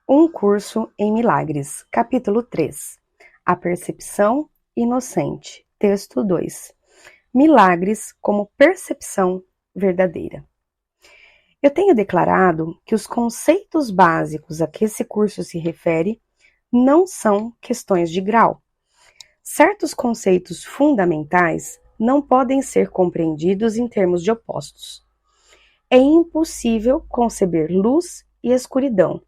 Um curso em milagres, capítulo 3. A percepção inocente. Texto 2. Milagres como percepção verdadeira. Eu tenho declarado que os conceitos básicos a que esse curso se refere não são questões de grau. Certos conceitos fundamentais não podem ser compreendidos em termos de opostos. É impossível conceber luz e escuridão,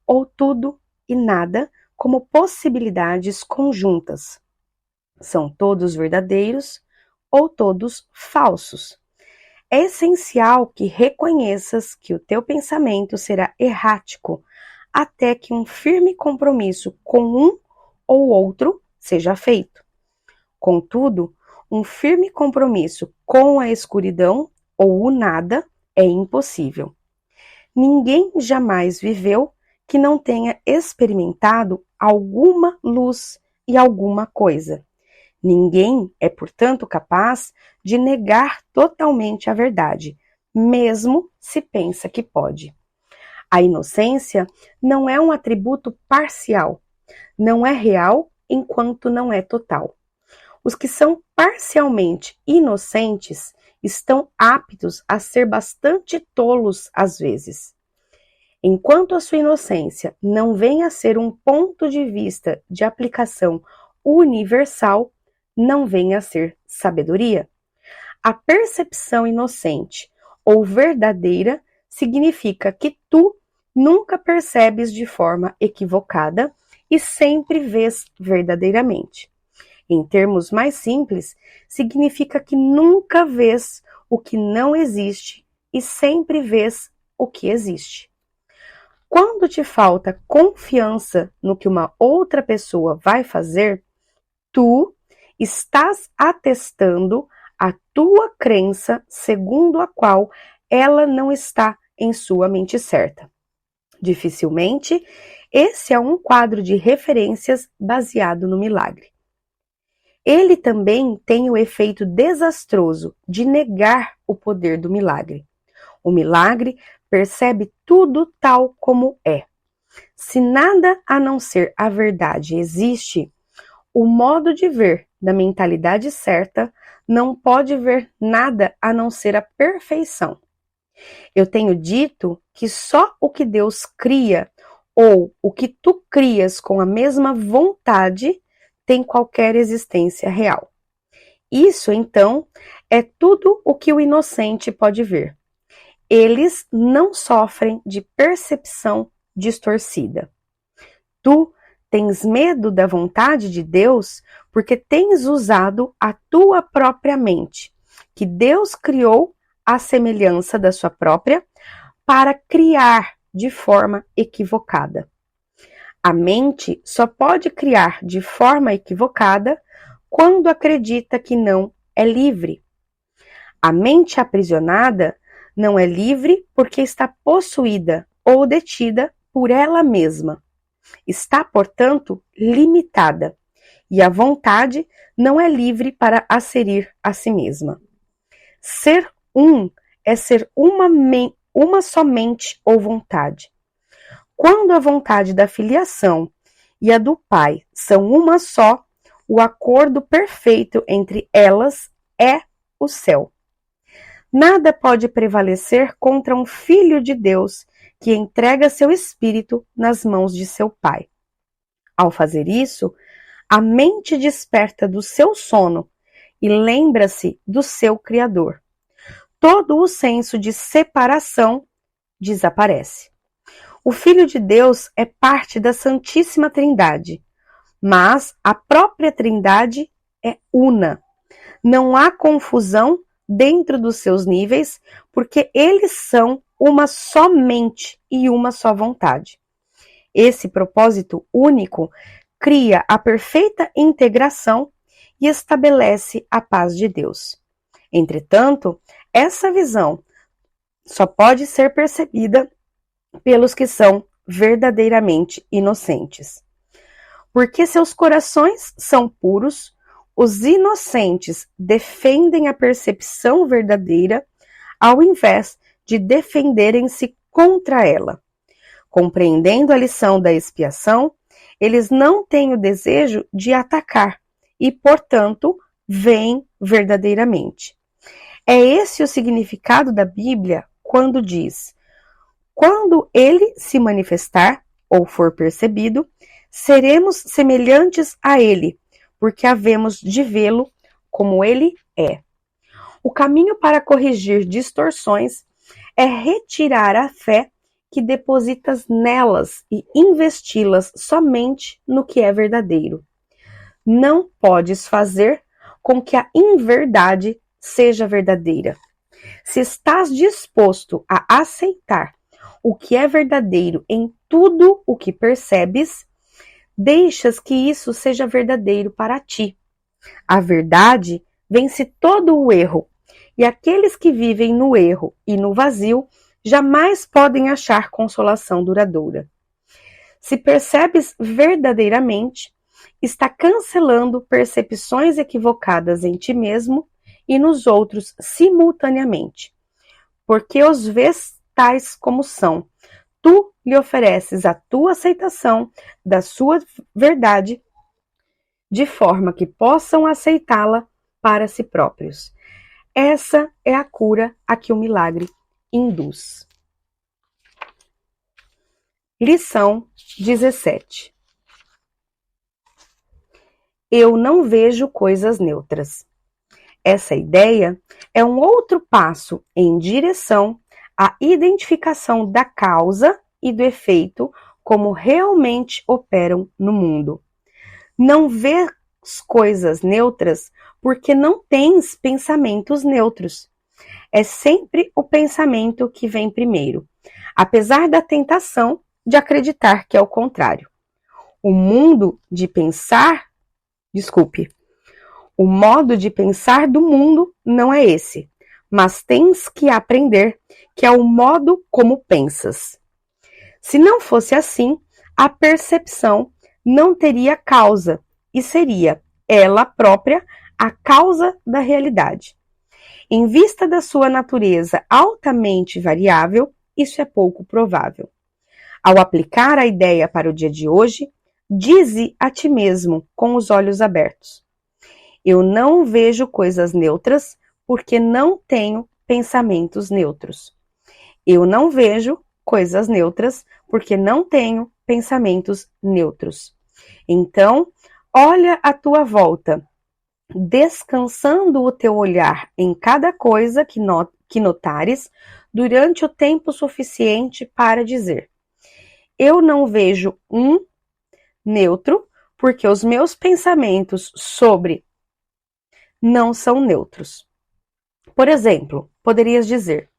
ou tudo e nada como possibilidades conjuntas. São todos verdadeiros ou todos falsos. É essencial que reconheças que o teu pensamento será errático até que um firme compromisso com um ou outro seja feito. Contudo, um firme compromisso com a escuridão ou o nada é impossível. Ninguém jamais viveu que não tenha experimentado alguma luz e alguma coisa. Ninguém é, portanto, capaz de negar totalmente a verdade, mesmo se pensa que pode. A inocência não é um atributo parcial, não é real enquanto não é total. Os que são parcialmente inocentes estão aptos a ser bastante tolos às vezes. Enquanto a sua inocência não venha a ser um ponto de vista de aplicação universal, não venha a ser sabedoria. A percepção inocente ou verdadeira significa que tu nunca percebes de forma equivocada e sempre vês verdadeiramente. Em termos mais simples, significa que nunca vês o que não existe e sempre vês o que existe. Quando te falta confiança no que uma outra pessoa vai fazer, tu estás atestando a tua crença segundo a qual ela não está em sua mente certa. Dificilmente, esse é um quadro de referências baseado no milagre. Ele também tem o efeito desastroso de negar o poder do milagre. O milagre percebe tudo tal como é. Se nada a não ser a verdade existe, o modo de ver da mentalidade certa não pode ver nada a não ser a perfeição. Eu tenho dito que só o que Deus cria ou o que tu crias com a mesma vontade tem qualquer existência real. Isso, então, é tudo o que o inocente pode ver. Eles não sofrem de percepção distorcida. Tu tens medo da vontade de Deus porque tens usado a tua própria mente, que Deus criou à semelhança da sua própria, para criar de forma equivocada. A mente só pode criar de forma equivocada quando acredita que não é livre. A mente aprisionada não é livre porque está possuída ou detida por ela mesma. Está, portanto, limitada, e a vontade não é livre para asserir a si mesma. Ser um é ser uma só mente ou vontade. Quando a vontade da filiação e a do Pai são uma só, o acordo perfeito entre elas é o céu. Nada pode prevalecer contra um filho de Deus que entrega seu espírito nas mãos de seu Pai. Ao fazer isso, a mente desperta do seu sono e lembra-se do seu Criador. Todo o senso de separação desaparece. O Filho de Deus é parte da Santíssima Trindade, mas a própria Trindade é una. Não há confusão dentro dos seus níveis, porque eles são uma só mente e uma só vontade. Esse propósito único cria a perfeita integração e estabelece a paz de Deus. Entretanto, essa visão só pode ser percebida pelos que são verdadeiramente inocentes. Porque seus corações são puros, os inocentes defendem a percepção verdadeira ao invés de defenderem-se contra ela. Compreendendo a lição da expiação, eles não têm o desejo de atacar e, portanto, veem verdadeiramente. É esse o significado da Bíblia quando diz: quando ele se manifestar ou for percebido, seremos semelhantes a ele, porque havemos de vê-lo como ele é. O caminho para corrigir distorções é retirar a fé que depositas nelas e investi-las somente no que é verdadeiro. Não podes fazer com que a inverdade seja verdadeira. Se estás disposto a aceitar o que é verdadeiro em tudo o que percebes, deixas que isso seja verdadeiro para ti. A verdade vence todo o erro, e aqueles que vivem no erro e no vazio jamais podem achar consolação duradoura. Se percebes verdadeiramente, está cancelando percepções equivocadas em ti mesmo e nos outros simultaneamente, porque os vês tais como são. Tu lhe ofereces a tua aceitação da sua verdade, de forma que possam aceitá-la para si próprios. Essa é a cura a que o milagre induz. Lição 17. Eu não vejo coisas neutras. Essa ideia é um outro passo em direção à identificação da causa e do efeito como realmente operam no mundo. Não vês coisas neutras porque não tens pensamentos neutros. É sempre o pensamento que vem primeiro, apesar da tentação de acreditar que é o contrário. O modo de pensar do mundo não é esse, mas tens que aprender que é o modo como pensas. Se não fosse assim, a percepção não teria causa e seria ela própria a causa da realidade. Em vista da sua natureza altamente variável, isso é pouco provável. Ao aplicar a ideia para o dia de hoje, dize a ti mesmo com os olhos abertos: eu não vejo coisas neutras porque não tenho pensamentos neutros. Eu não vejo coisas neutras porque não tenho pensamentos neutros. Então, olha à tua volta, descansando o teu olhar em cada coisa que notares durante o tempo suficiente para dizer: eu não vejo um neutro porque os meus pensamentos sobre não são neutros. Por exemplo, poderias dizer: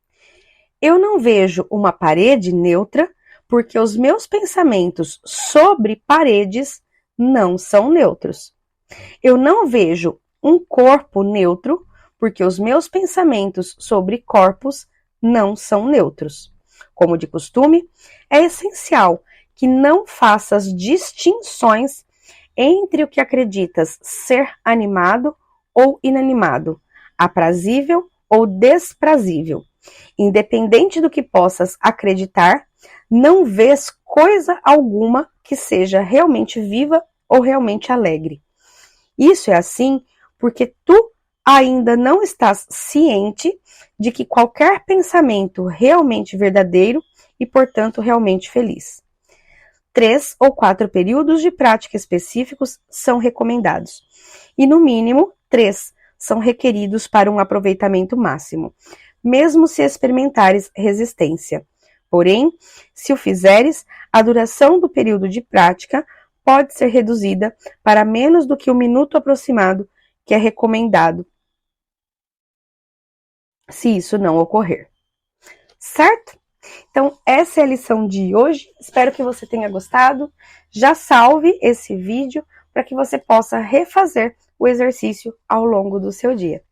eu não vejo uma parede neutra porque os meus pensamentos sobre paredes não são neutros. Eu não vejo um corpo neutro porque os meus pensamentos sobre corpos não são neutros. Como de costume, é essencial que não faças distinções entre o que acreditas ser animado ou inanimado, aprazível ou desprazível. Independente do que possas acreditar, não vês coisa alguma que seja realmente viva ou realmente alegre. Isso é assim porque tu ainda não estás ciente de que qualquer pensamento realmente verdadeiro e, portanto, realmente feliz. 3 ou 4 períodos de prática específicos são recomendados, e no mínimo 3 são requeridos para um aproveitamento máximo, mesmo se experimentares resistência. Porém, se o fizeres, a duração do período de prática pode ser reduzida para menos do que 1 minuto aproximado, que é recomendado, se isso não ocorrer. Certo? Então, essa é a lição de hoje. Espero que você tenha gostado. Já salve esse vídeo para que você possa refazer o exercício ao longo do seu dia.